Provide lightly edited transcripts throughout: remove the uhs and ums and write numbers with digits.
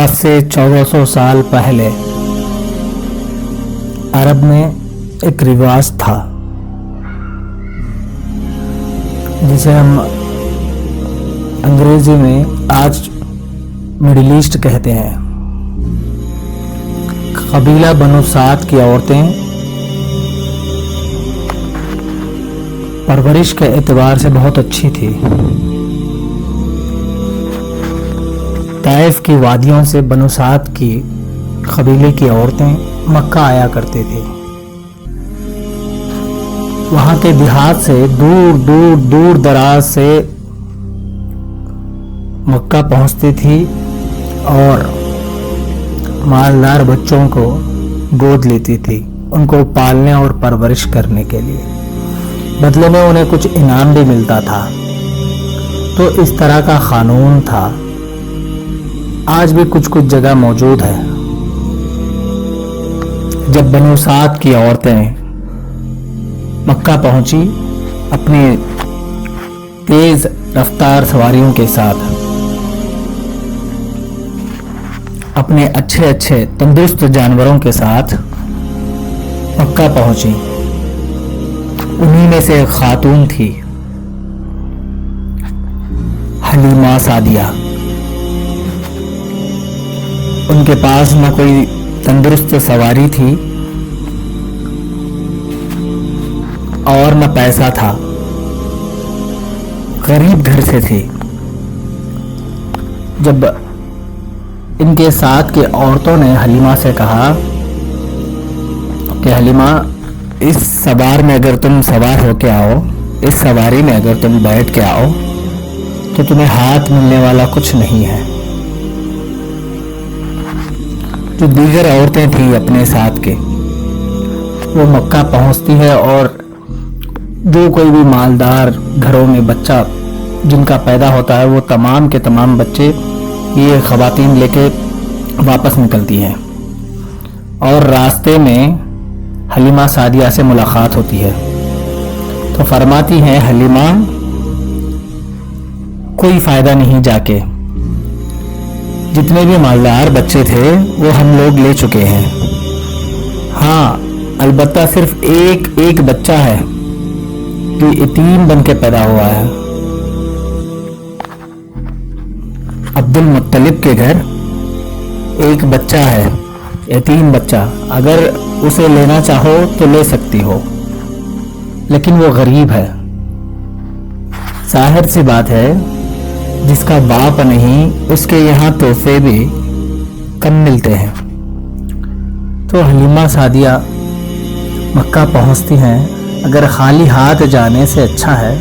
آج سے 1400 سال پہلے عرب میں ایک رواج تھا جسے ہم انگریزی میں آج مڈل ایسٹ کہتے ہیں۔ قبیلہ بنو سعد کی عورتیں پرورش کے اعتبار سے بہت اچھی تھی۔ طائف کی وادیوں سے بنو سعد کی قبیلے کی عورتیں مکہ آیا کرتے تھے۔ وہاں کے دیہات سے دور دراز سے مکہ پہنچتی تھی اور مالدار بچوں کو گود لیتی تھی ان کو پالنے اور پرورش کرنے کے لیے، بدلے میں انہیں کچھ انعام بھی ملتا تھا۔ تو اس طرح کا قانون تھا، آج بھی کچھ جگہ موجود ہے۔ جب بنو سعد کی عورتیں مکہ پہنچی اپنی تیز رفتار سواریوں کے ساتھ، اپنے اچھے تندرست جانوروں کے ساتھ مکہ پہنچی، انہی میں سے ایک خاتون تھی حلیمہ سعدیہ۔ ان کے پاس نہ کوئی تندرست سواری تھی اور نہ پیسہ تھا، غریب گھر سے تھی۔ جب ان کے ساتھ کی عورتوں نے حلیمہ سے کہا کہ حلیمہ، اس سوار میں اگر تم سوار ہو کے آؤ، اس سواری میں اگر تم بیٹھ کے آؤ تو تمہیں ہاتھ ملنے والا کچھ نہیں ہے۔ جو دیگر عورتیں تھیں اپنے ساتھ کے، وہ مکہ پہنچتی ہے اور جو کوئی بھی مالدار گھروں میں بچہ جن کا پیدا ہوتا ہے، وہ تمام کے تمام بچے یہ خواتین لے کے واپس نکلتی ہیں، اور راستے میں حلیمہ سعدیہ سے ملاقات ہوتی ہے۔ تو فرماتی ہیں حلیمہ، کوئی فائدہ نہیں، جا کے جتنے بھی مالدار بچے تھے وہ ہم لوگ لے چکے ہیں، ہاں البتہ صرف ایک بچہ ہے جو یتیم بن کے پیدا ہوا ہے۔ عبد المطلب کے گھر ایک بچہ ہے، یتیم بچہ، اگر اسے لینا چاہو تو لے سکتی ہو، لیکن وہ غریب ہے۔ ظاہر سی بات ہے، جس کا باپ نہیں اس کے یہاں تحفے بھی کم ملتے ہیں۔ تو حلیمہ سعدیہ مکہ پہنچتی ہیں، اگر خالی ہاتھ جانے سے اچھا ہے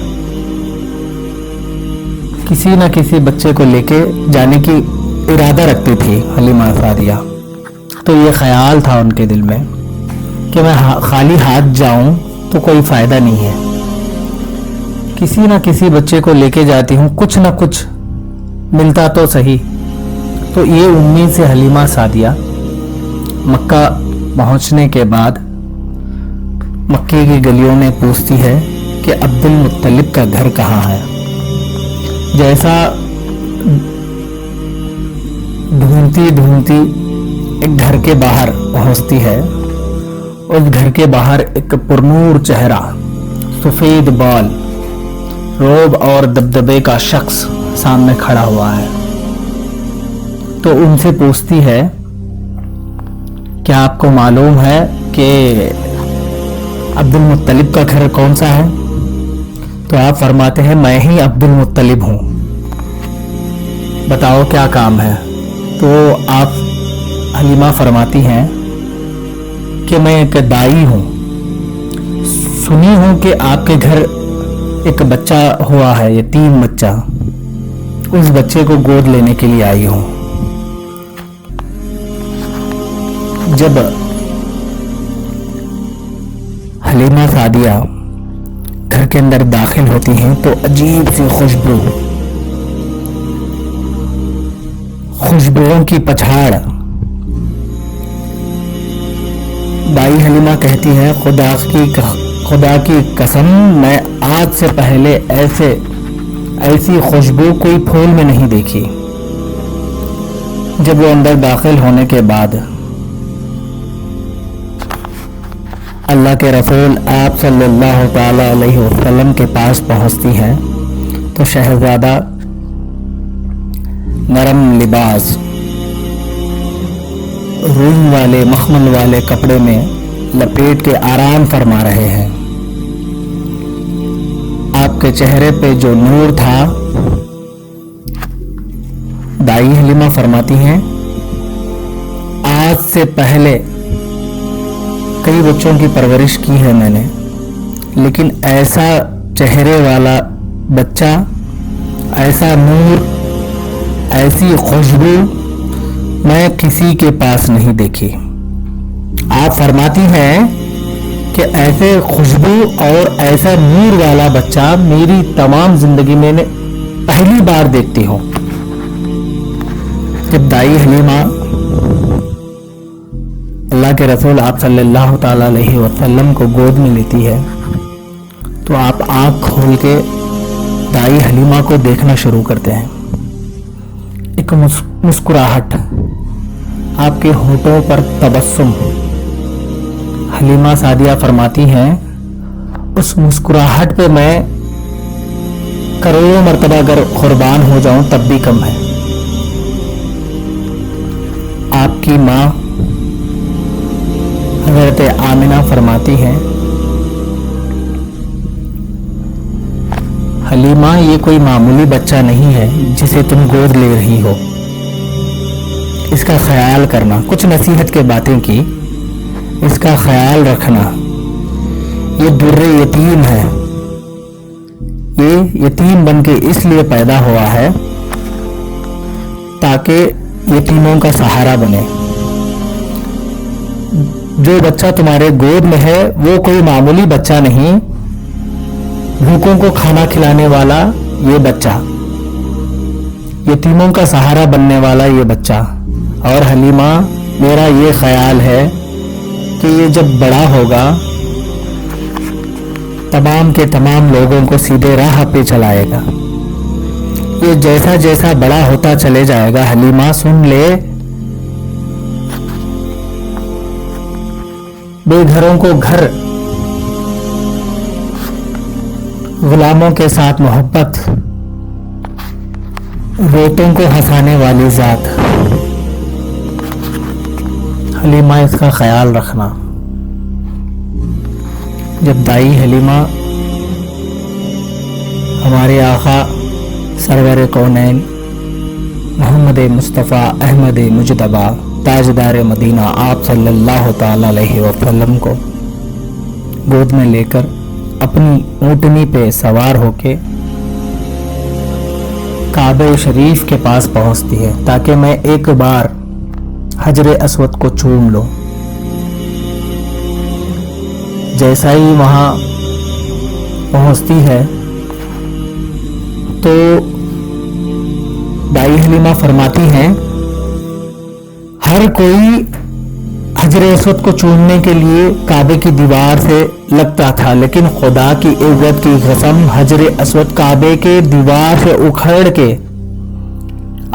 کسی نہ کسی بچے کو لے کے جانے کی ارادہ رکھتی تھی حلیمہ سعدیہ۔ تو یہ خیال تھا ان کے دل میں کہ میں خالی ہاتھ جاؤں تو کوئی فائدہ نہیں ہے، کسی نہ کسی بچے کو لے کے جاتی ہوں، کچھ نہ کچھ ملتا تو صحیح۔ تو یہ امید سے حلیمہ سعدیہ مکہ پہنچنے کے بعد مکے کی گلیوں میں پوچھتی ہے کہ عبد المطلب کا گھر کہاں ہے۔ جیسا ڈھونڈتی ایک گھر کے باہر پہنچتی ہے، اس گھر کے باہر ایک پرنور چہرہ، سفید بال، روب اور دبدبے کا شخص سامنے کھڑا ہوا ہے۔ تو ان سے پوچھتی ہے، کیا آپ کو معلوم ہے کہ عبد المطلب کا گھر کون سا ہے؟ تو آپ فرماتے ہیں، میں ہی عبد المطلب ہوں، بتاؤ کیا کام ہے؟ تو آپ حلیمہ فرماتی ہیں کہ میں ایک دائی ہوں، سنی ہوں کہ آپ کے گھر ایک بچہ ہوا ہے، یتیم بچہ، اس بچے کو گود لینے کے لیے آئی ہوں۔ جب حلیمہ سعدیہ گھر کے اندر داخل ہوتی ہیں تو عجیب سی خوشبوؤں کی پچھاڑ۔ دائی حلیمہ کہتی ہے، خدا کی قسم، میں آج سے پہلے ایسی خوشبو کوئی پھول میں نہیں دیکھی۔ جب وہ اندر داخل ہونے کے بعد اللہ کے رسول آپ صلی اللہ تعالی علیہ وسلم کے پاس پہنچتی ہیں تو شہزادہ نرم لباس، روئی والے مخمل والے کپڑے میں لپیٹ کے آرام فرما رہے ہیں۔ آپ کے چہرے پہ جو نور تھا، دائی حلیمہ فرماتی ہیں آج سے پہلے کئی بچوں کی پرورش کی ہے میں نے، لیکن ایسا چہرے والا بچہ، ایسا نور، ایسی خوشبو میں کسی کے پاس نہیں دیکھی۔ آپ فرماتی ہیں کہ ایسے خوشبو اور ایسا نور والا بچہ میری تمام زندگی میں نے پہلی بار دیکھتی ہوں۔ جب دائی حلیمہ اللہ کے رسول آپ صلی اللہ تعالی علیہ وسلم کو گود میں لیتی ہے تو آپ آنکھ کھول کے دائی حلیمہ کو دیکھنا شروع کرتے ہیں۔ ایک مسکراہٹ، آپ کے ہونٹوں پر تبسم۔ حلیمہ سعدیہ فرماتی ہیں اس مسکراہٹ پہ میں کروڑوں مرتبہ اگر قربان ہو جاؤں تب بھی کم ہے۔ آپ کی ماں حضرت آمنہ فرماتی ہیں حلیمہ یہ کوئی معمولی بچہ نہیں ہے جسے تم گود لے رہی ہو، اس کا خیال کرنا۔ کچھ نصیحت کے باتیں کی، اس کا خیال رکھنا۔ یہ در یتیم ہے، یہ یتیم بن کے اس لیے پیدا ہوا ہے تاکہ یتیموں کا سہارا بنے۔ جو بچہ تمہارے گود میں ہے وہ کوئی معمولی بچہ نہیں، بھوکوں کو کھانا کھلانے والا یہ بچہ، یتیموں کا سہارا بننے والا یہ بچہ۔ اور حلیمہ میرا یہ خیال ہے کہ یہ جب بڑا ہوگا تمام کے تمام لوگوں کو سیدھے راہ پہ چلائے گا۔ یہ جیسا جیسا بڑا ہوتا چلے جائے گا، حلیمہ سن لے، بے گھروں کو گھر، غلاموں کے ساتھ محبت، روتوں کو ہنسانے والی ذات۔ حلیمہ اس کا خیال رکھنا۔ جب دائی حلیمہ ہمارے آقا سرور کونین محمد مصطفیٰ احمد مجتبیٰ تاجدار مدینہ آپ صلی اللہ تعالی علیہ وسلم کو گود میں لے کر اپنی اونٹنی پہ سوار ہو کے کعبہ شریف کے پاس پہنچتی ہے تاکہ میں ایک بار حجر اسود کو چوم لوں۔ جیسا ہی وہاں پہنچتی ہے تو دائی حلیمہ فرماتی ہیں ہر کوئی حجر اسود کو چومنے کے لیے کعبے کی دیوار سے لگتا تھا، لیکن خدا کی عزت کی قسم حجر اسود کعبے کے دیوار سے اکھڑ کے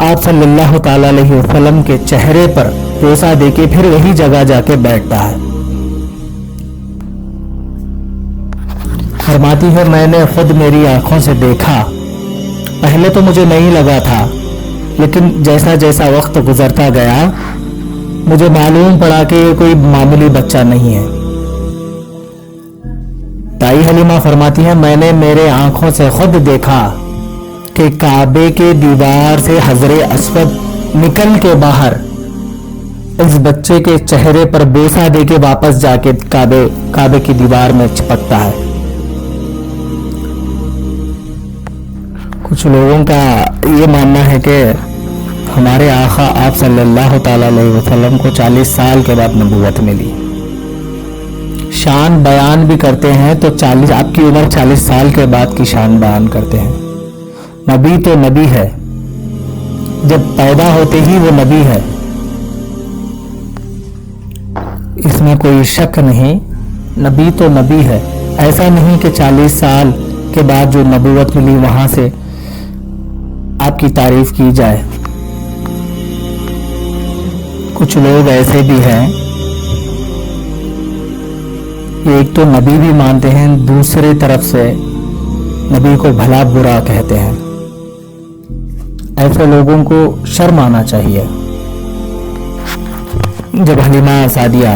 آپ صلی اللہ تعالی علیہ وسلم کے چہرے پر بوسہ دے کے پھر وہی جگہ جا کے بیٹھتا ہے۔ فرماتی ہے میں نے خود میری آنکھوں سے دیکھا، پہلے تو مجھے نہیں لگا تھا، لیکن جیسا جیسا وقت گزرتا گیا مجھے معلوم پڑا کہ یہ کوئی معمولی بچہ نہیں ہے۔ دائی حلیمہ فرماتی ہے میں نے میرے آنکھوں سے خود دیکھا کہ کعبے کے دیوار سے حجر اسود نکل کے باہر اس بچے کے چہرے پر بوسہ دے کے واپس جا کے کعبے کی دیوار میں چپکتا ہے۔ کچھ لوگوں کا یہ ماننا ہے کہ ہمارے آقا آپ صلی اللہ تعالی علیہ وسلم کو 40 سال کے بعد نبوت ملی۔ شان بیان بھی کرتے ہیں تو آپ کی عمر 40 سال کے بعد کی شان بیان کرتے ہیں۔ نبی تو نبی ہے، جب پیدا ہوتے ہی وہ نبی ہے، اس میں کوئی شک نہیں، نبی تو نبی ہے۔ ایسا نہیں کہ 40 سال کے بعد جو نبوت ملی وہاں سے آپ کی تعریف کی جائے۔ کچھ لوگ ایسے بھی ہیں، ایک تو نبی بھی مانتے ہیں، دوسری طرف سے نبی کو بھلا برا کہتے ہیں۔ ایسے لوگوں کو شرم آنا چاہیے۔ جب حلیمہ سعدیہ،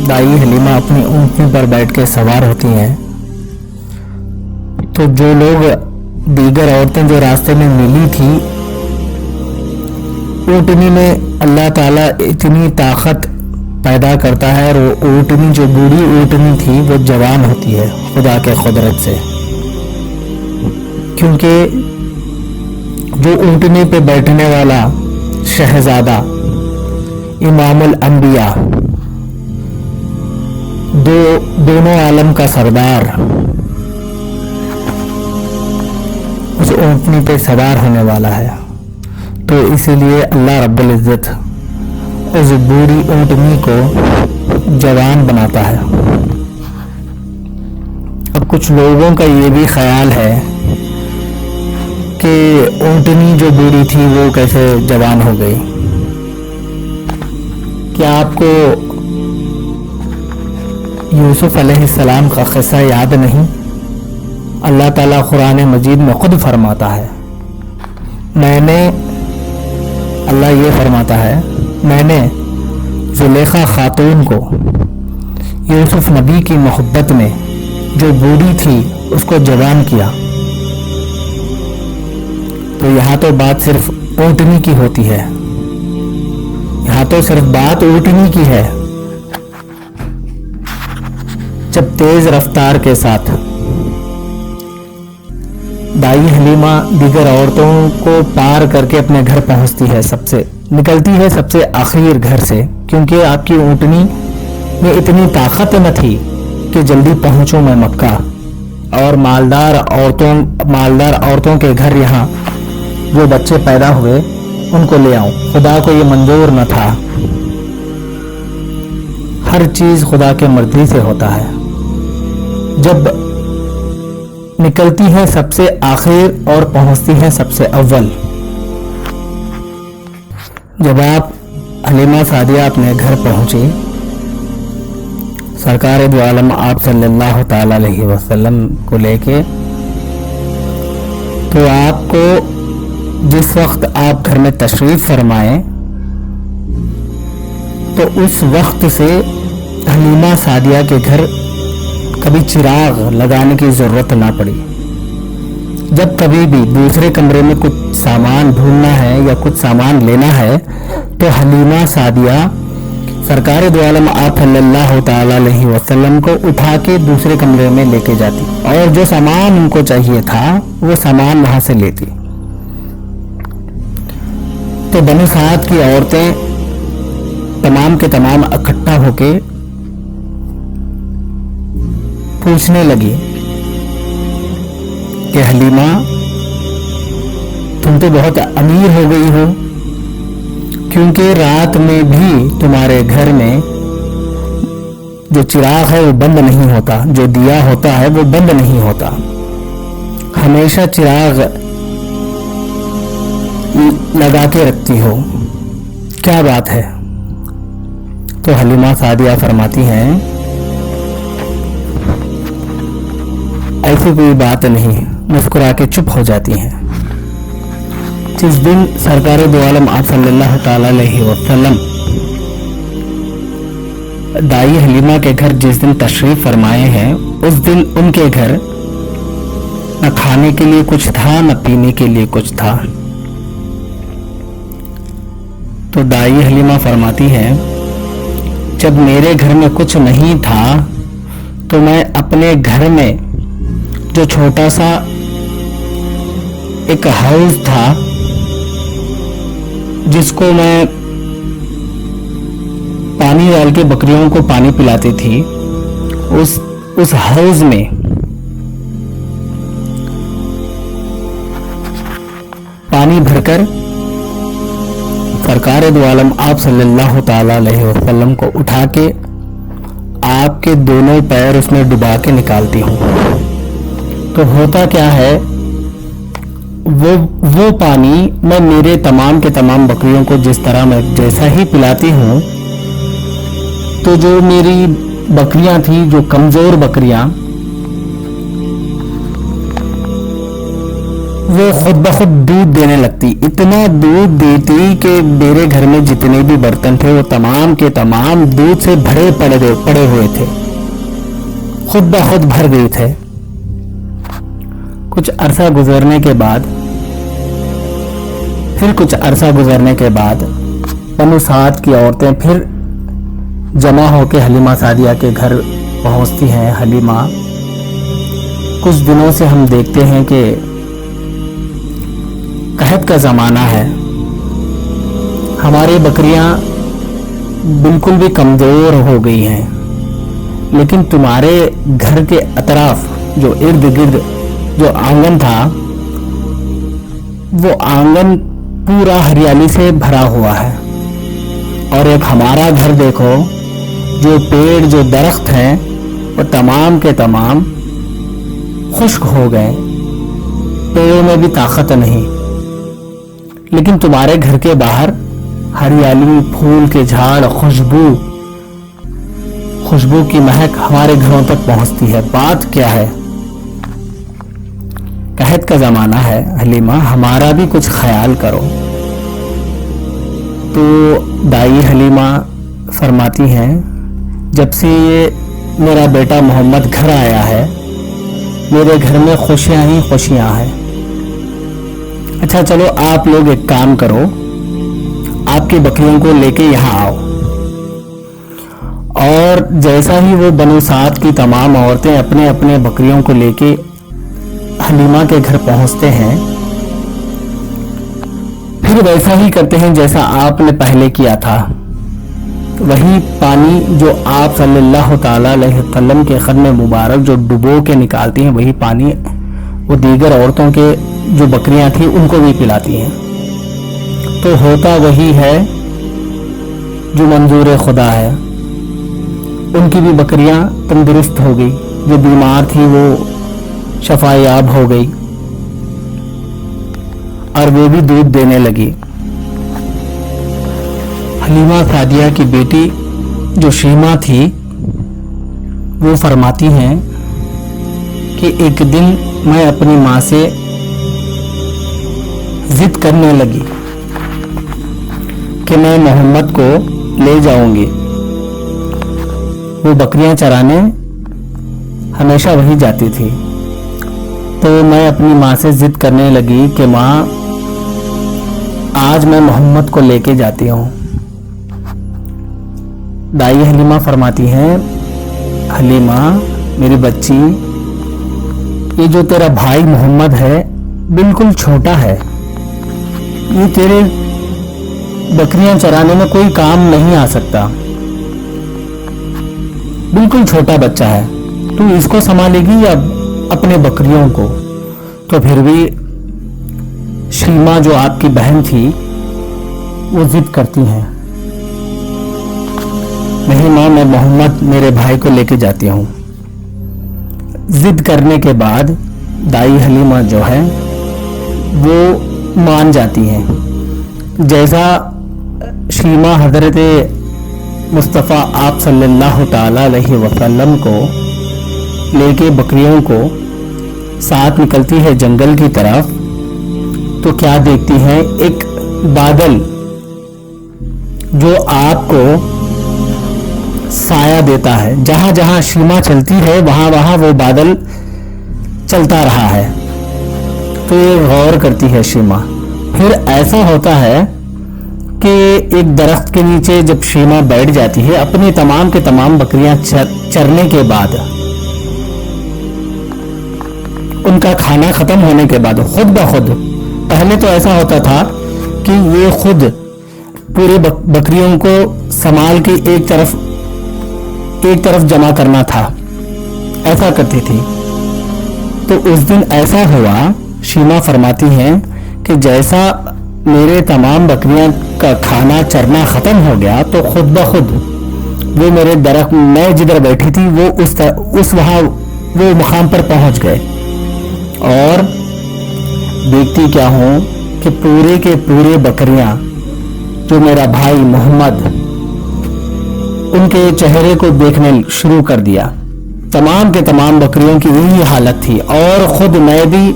دائی حلیمہ اپنی اونٹنی پر بیٹھ کے سوار ہوتی ہیں تو جو لوگ دیگر عورتیں جو راستے میں ملی تھی، اونٹنی میں اللہ تعالیٰ اتنی طاقت پیدا کرتا ہے، اور وہ اونٹنی جو بوڑھی اونٹنی تھی وہ جوان ہوتی ہے خدا کے قدرت سے، کیونکہ جو اونٹنی پہ بیٹھنے والا شہزادہ امام الانبیاء، دونوں عالم کا سردار، اس اونٹنی پہ سوار ہونے والا ہے، تو اسی لیے اللہ رب العزت اس بوڑھی اونٹنی کو جوان بناتا ہے۔ اب کچھ لوگوں کا یہ بھی خیال ہے کہ اونٹنی جو بوڑھی تھی وہ کیسے جوان ہو گئی۔ کیا آپ کو یوسف علیہ السلام کا قصہ یاد نہیں؟ اللہ تعالیٰ قرآن مجید میں خود فرماتا ہے، اللہ یہ فرماتا ہے، میں نے زلیخا خاتون کو یوسف نبی کی محبت میں جو بوڑھی تھی اس کو جوان کیا۔ تو یہاں تو بات صرف اونٹنی کی ہوتی ہے، یہاں تو صرف بات اونٹنی کی ہے۔ جب تیز رفتار کے ساتھ دائی حلیمہ دیگر عورتوں کو پار کر کے اپنے گھر پہنچتی ہے، نکلتی ہے سب سے آخر گھر سے، کیونکہ آپ کی اونٹنی میں اتنی طاقت نہ تھی کہ جلدی پہنچوں میں مکہ، اور مالدار عورتوں کے گھر یہاں جو بچے پیدا ہوئے ان کو لے آؤں، خدا کو یہ منظور نہ تھا۔ ہر چیز خدا کے مرضی سے ہوتا ہے۔ جب نکلتی ہے سب سے آخر اور پہنچتی ہے سب سے اول۔ جب آپ حلیمہ سعدیہ اپنے گھر پہنچی، سرکار دو عالم آپ صلی اللہ تعالی علیہ وسلم کو لے کے، تو آپ کو جس وقت آپ گھر میں تشریف فرمائیں تو اس وقت سے حلیمہ سعدیہ کے گھر کبھی چراغ لگانے کی ضرورت نہ پڑی۔ جب کبھی بھی دوسرے کمرے میں کچھ سامان ڈھونڈنا ہے یا کچھ سامان لینا ہے تو حلیمہ سعدیہ سرکار دو عالم آپ صلی اللہ تعالی علیہ وسلم کو اٹھا کے دوسرے کمرے میں لے کے جاتی، اور جو سامان ان کو چاہیے تھا وہ سامان وہاں سے لیتی۔ تو بنو سعد کی عورتیں تمام کے تمام اکٹھا ہو کے پوچھنے لگی کہ حلیمہ تم تو بہت امیر ہو گئی ہو، کیونکہ رات میں بھی تمہارے گھر میں جو چراغ ہے وہ بند نہیں ہوتا، جو دیا ہوتا ہے وہ بند نہیں ہوتا، ہمیشہ چراغ لگا کے رکھتی ہو، کیا بات ہے؟ تو حلیمہ سعدیہ فرماتی ہیں ایسی کوئی بات نہیں، مسکرا کے چپ ہو جاتی ہیں۔ جس دن سرکار دو عالم آپ صلی اللہ تعالی علیہ وسلم دائی حلیمہ کے گھر جس دن تشریف فرمائے ہیں، اس دن ان کے گھر نہ کھانے کے لیے کچھ تھا نہ پینے کے لیے کچھ تھا۔ تو دائی حلیمہ فرماتی ہے جب میرے گھر میں کچھ نہیں تھا تو میں اپنے گھر میں جو چھوٹا سا ایک ہاؤس تھا جس کو میں پانی ڈال کے بکریوں کو پانی پلاتی تھی، اس ہاؤس میں پانی بھر کر سرکار دو عالم آپ صلی اللہ تعالی علیہ وسلم کو اٹھا کے آپ کے دونوں پیر اس میں ڈبا کے نکالتی ہوں۔ تو ہوتا کیا ہے، وہ پانی میں میرے تمام کے تمام بکریوں کو جس طرح میں جیسا ہی پلاتی ہوں، تو جو میری بکریاں تھیں، جو کمزور بکریاں، وہ خود بخود دودھ دینے لگتی، اتنا دودھ دیتی کہ میرے گھر میں جتنے بھی برتن تھے وہ تمام کے تمام دودھ سے بھرے پڑے ہوئے تھے، خود بخود بھر گئے تھے۔ کچھ عرصہ گزرنے کے بعد بنو سعد کی عورتیں پھر جمع ہو کے حلیمہ سعدیہ کے گھر پہنچتی ہیں۔ حلیمہ، کچھ دنوں سے ہم دیکھتے ہیں کہ قحط کا زمانہ ہے، ہماری بکریاں بالکل بھی کمزور ہو گئی ہیں، لیکن تمہارے گھر کے اطراف جو ارد گرد جو آنگن تھا، وہ آنگن پورا ہریالی سے بھرا ہوا ہے، اور ایک ہمارا گھر دیکھو، جو پیڑ جو درخت ہیں وہ تمام کے تمام خشک ہو گئے، پیڑوں میں بھی طاقت نہیں، لیکن تمہارے گھر کے باہر ہریالی، پھول کے جھاڑ، خوشبو کی مہک ہمارے گھروں تک پہنچتی ہے۔ بات کیا ہے؟ قحط کا زمانہ ہے حلیمہ، ہمارا بھی کچھ خیال کرو۔ تو دائی حلیمہ فرماتی ہیں، جب سے یہ میرا بیٹا محمد گھر آیا ہے، میرے گھر میں خوشیاں ہی خوشیاں ہیں۔ اچھا چلو، آپ لوگ ایک کام کرو، آپ کی بکریوں کو لے کے یہاں آؤ۔ اور جیسا ہی وہ بنو سعد کی تمام عورتیں اپنے اپنے بکریوں کو لے کے حلیمہ کے گھر پہنچتے ہیں، پھر ویسا ہی کرتے ہیں جیسا آپ نے پہلے کیا تھا۔ وہی پانی جو آپ صلی اللہ تعالی علیہ وسلم کے قدم مبارک جو ڈبو کے نکالتی ہیں، وہی پانی وہ دیگر عورتوں کے جو بکریاں تھیں ان کو بھی پلاتی ہیں۔ تو ہوتا وہی ہے جو منظور خدا ہے، ان کی بھی بکریاں تندرست ہو گئی، جو بیمار تھی وہ شفا یاب ہو گئی، اور وہ بھی دودھ دینے لگی۔ حلیمہ سعدیہ کی بیٹی جو شیمہ تھی، وہ فرماتی ہیں کہ ایک دن میں اپنی ماں سے ضد کرنے لگی کہ میں محمد کو لے جاؤں گی۔ وہ بکریاں چرانے ہمیشہ وہی جاتی تھی، تو میں اپنی ماں سے ضد کرنے لگی کہ ماں، آج میں محمد کو لے کے جاتی ہوں۔ دائی حلیمہ فرماتی ہیں، حلیمہ میری بچی، یہ جو تیرا بھائی محمد ہے بالکل چھوٹا ہے، یہ تیرے بکریاں چرانے میں کوئی کام نہیں آ سکتا، بالکل چھوٹا بچہ ہے، تو اس کو سنبھالے گی یا اپنے بکریوں کو؟ تو پھر بھی شیمہ جو آپ کی بہن تھی وہ ضد کرتی ہیں، نہیں ماں، میں محمد میرے بھائی کو لے کے جاتی ہوں۔ ضد کرنے کے بعد دائی حلیمہ جو ہے وہ مان جاتی ہیں۔ جیسا شیمہ حضرت مصطفیٰ آپ صلی اللہ تعالی علیہ وسلم کو لے کے بکریوں کو ساتھ نکلتی ہے جنگل کی طرف، تو کیا دیکھتی ہے؟ ایک بادل جو آپ کو سایہ دیتا ہے، جہاں جہاں شیمہ چلتی ہے وہاں وہاں وہ بادل چلتا رہا ہے۔ تو یہ غور کرتی ہے شیمہ۔ پھر ایسا ہوتا ہے کہ ایک درخت کے نیچے جب شیمہ بیٹھ جاتی ہے، اپنی تمام کے تمام بکریاں چرنے کے بعد، ان کا کھانا ختم ہونے کے بعد، خود بخود، پہلے تو ایسا ہوتا تھا کہ یہ خود پورے بکریوں کو سنبھال کے ایک طرف جمع کرنا تھا، ایسا کرتی تھی۔ تو اس دن ایسا ہوا، شیمہ فرماتی ہیں کہ جیسا میرے تمام بکریاں کا کھانا چرنا ختم ہو گیا، تو خود بخود وہ میرے درخت، میں جدھر بیٹھی تھی وہ وہاں وہ مقام پر پہنچ گئے، اور دیکھتی کیا ہوں کہ پورے کے پورے بکریاں جو میرا بھائی محمد ان کے چہرے کو دیکھنے شروع کر دیا. تمام کے تمام بکریوں کی یہی حالت تھی اور خود میں بھی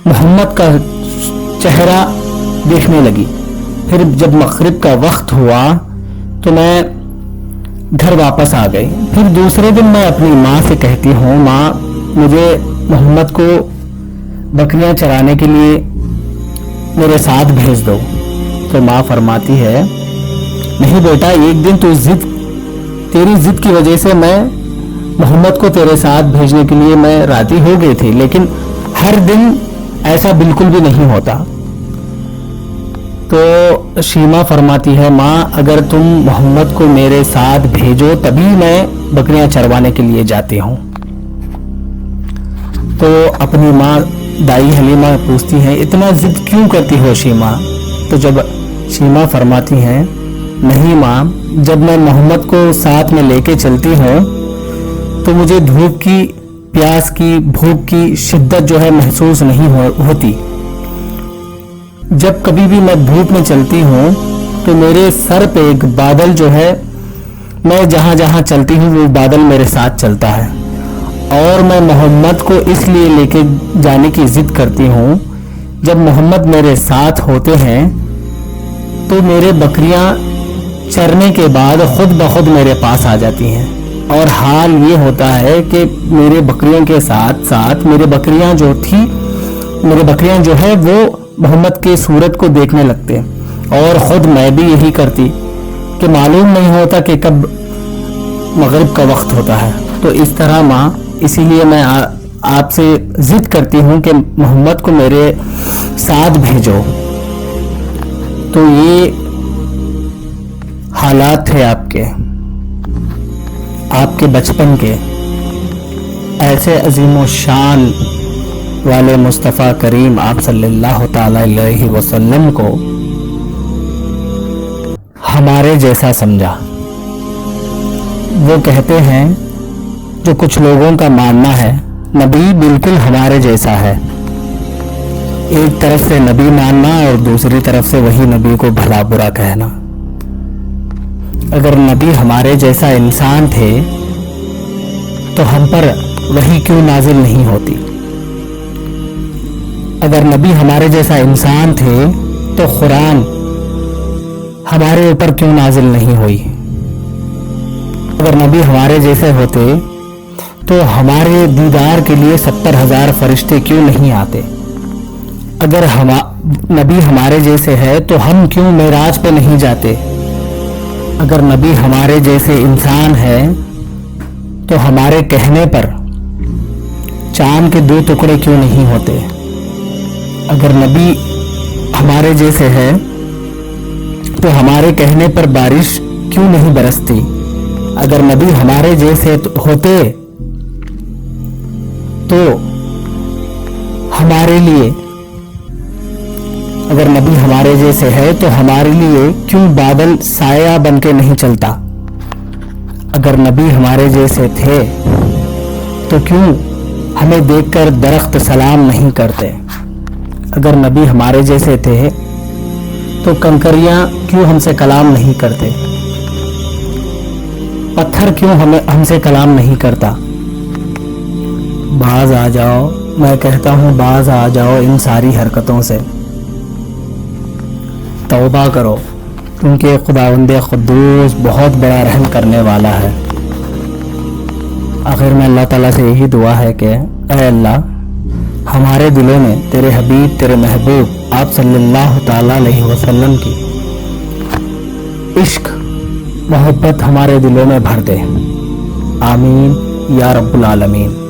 محمد کا چہرہ دیکھنے لگی. پھر جب مغرب کا وقت ہوا تو میں گھر واپس آ گئی. پھر دوسرے دن میں اپنی ماں سے کہتی ہوں ماں مجھے محمد کو بکریاں چرانے کے لیے میرے ساتھ بھیج دو. تو ماں فرماتی ہے نہیں بیٹا، ایک دن تیری ضد کی وجہ سے میں محمد کو تیرے ساتھ بھیجنے کے لیے میں راضی ہو گئی تھی، لیکن ہر دن ایسا بالکل بھی نہیں ہوتا. تو شیما فرماتی ہے ماں اگر تم محمد کو میرے ساتھ بھیجو تبھی میں بکریاں چروانے کے لیے جاتی ہوں. تو اپنی ماں دائی حلیمہ پوچھتی ہیں اتنا ضد کیوں کرتی ہو شیما؟ تو جب شیما فرماتی ہیں نہیں ماں، جب میں محمد کو ساتھ میں لے کے چلتی ہوں تو مجھے دھوپ کی، پیاس کی، بھوک کی شدت جو ہے محسوس نہیں ہوتی. جب کبھی بھی میں دھوپ میں چلتی ہوں تو میرے سر پہ ایک بادل جو ہے، میں جہاں جہاں چلتی ہوں وہ بادل میرے ساتھ چلتا ہے. اور میں محمد کو اس لیے لے کے جانے کی ضد کرتی ہوں، جب محمد میرے ساتھ ہوتے ہیں تو میرے بکریاں چرنے کے بعد خود بخود میرے پاس آ جاتی ہیں. اور حال یہ ہوتا ہے کہ میرے بکریوں کے ساتھ ساتھ میرے بکریاں جو ہے وہ محمد کے صورت کو دیکھنے لگتے. اور خود میں بھی یہی کرتی کہ معلوم نہیں ہوتا کہ کب مغرب کا وقت ہوتا ہے. تو اس طرح ماں، اسی لیے میں آپ سے ضد کرتی ہوں کہ محمد کو میرے ساتھ بھیجو. تو یہ حالات تھے آپ کے بچپن کے. ایسے عظیم و شان والے مصطفیٰ کریم آپ صلی اللہ تعالی علیہ وسلم کو ہمارے جیسا سمجھا. وہ کہتے ہیں جو کچھ لوگوں کا ماننا ہے نبی بالکل ہمارے جیسا ہے. ایک طرف سے نبی ماننا اور دوسری طرف سے وہی نبی کو بھلا برا کہنا. اگر نبی ہمارے جیسا انسان تھے تو ہم پر وحی کیوں نازل نہیں ہوتی؟ اگر نبی ہمارے جیسا انسان تھے تو قرآن ہمارے اوپر کیوں نازل نہیں ہوئی؟ اگر نبی ہمارے جیسے ہوتے تو ہمارے دیدار کے لیے 70,000 فرشتے کیوں نہیں آتے؟ اگر نبی ہمارے جیسے ہے تو ہم کیوں معراج پہ نہیں جاتے؟ اگر نبی ہمارے جیسے انسان ہے تو ہمارے کہنے پر چاند کے 2 ٹکڑے کیوں نہیں ہوتے؟ اگر نبی ہمارے جیسے ہے تو ہمارے کہنے پر بارش کیوں نہیں برستی؟ اگر نبی ہمارے جیسے ہوتے تو ہمارے لیے، اگر نبی ہمارے جیسے ہے تو ہمارے لیے کیوں بادل سایہ بن کے نہیں چلتا؟ اگر نبی ہمارے جیسے تھے تو کیوں ہمیں دیکھ کر درخت سلام نہیں کرتے؟ اگر نبی ہمارے جیسے تھے تو کنکریاں کیوں ہم سے کلام نہیں کرتے؟ پتھر کیوں ہم سے کلام نہیں کرتا؟ باز آ جاؤ، میں کہتا ہوں باز آ جاؤ ان ساری حرکتوں سے. توبہ کرو کیونکہ خداوند قدوس بہت بڑا رحم کرنے والا ہے. آخر میں اللہ تعالیٰ سے یہی دعا ہے کہ اے اللہ ہمارے دلوں میں تیرے حبیب، تیرے محبوب آپ صلی اللہ تعالیٰ علیہ وسلم کی عشق، محبت ہمارے دلوں میں بھر دے. آمین یا رب العالمین.